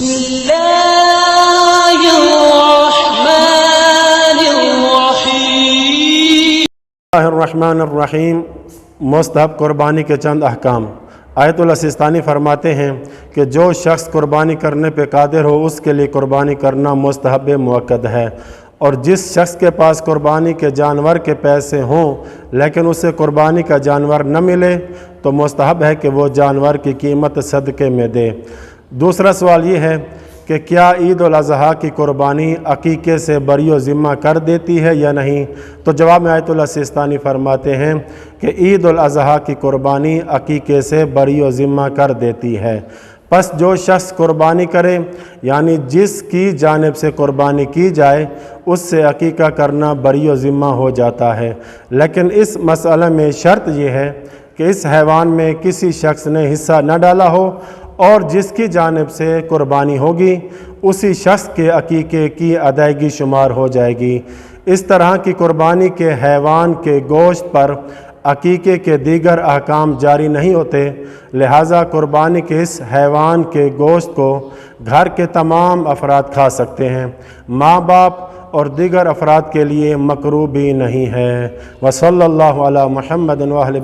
بسم الله الرحمن الرحیم۔ الرحمن الرحیم۔ مستحب قربانی کے چند احکام۔ آیت اللہ سیستانی فرماتے ہیں کہ جو شخص قربانی کرنے پہ قادر ہو اس کے لیے قربانی کرنا مستحب مؤکد ہے، اور جس شخص کے پاس قربانی کے جانور کے پیسے ہوں لیکن اسے قربانی کا جانور نہ ملے تو مستحب ہے کہ وہ جانور کی قیمت صدقے میں دے۔ دوسرا سوال یہ ہے کہ کیا عید الاضحیٰ کی قربانی عقیقے سے بری و ذمہ کر دیتی ہے یا نہیں؟ تو جواب میں آیت اللہ سیستانی فرماتے ہیں کہ عید الاضحیٰ کی قربانی عقیقے سے بری و ذمہ کر دیتی ہے۔ پس جو شخص قربانی کرے یعنی جس کی جانب سے قربانی کی جائے اس سے عقیقہ کرنا بری و ذمہ ہو جاتا ہے، لیکن اس مسئلے میں شرط یہ ہے کہ اس حیوان میں کسی شخص نے حصہ نہ ڈالا ہو اور جس کی جانب سے قربانی ہوگی اسی شخص کے عقیقے کی ادائیگی شمار ہو جائے گی۔ اس طرح کی قربانی کے حیوان کے گوشت پر عقیقے کے دیگر احکام جاری نہیں ہوتے، لہٰذا قربانی کے اس حیوان کے گوشت کو گھر کے تمام افراد کھا سکتے ہیں، ماں باپ اور دیگر افراد کے لیے مکروہ بھی نہیں ہے۔ وصلی اللہ علی محمد وآلہ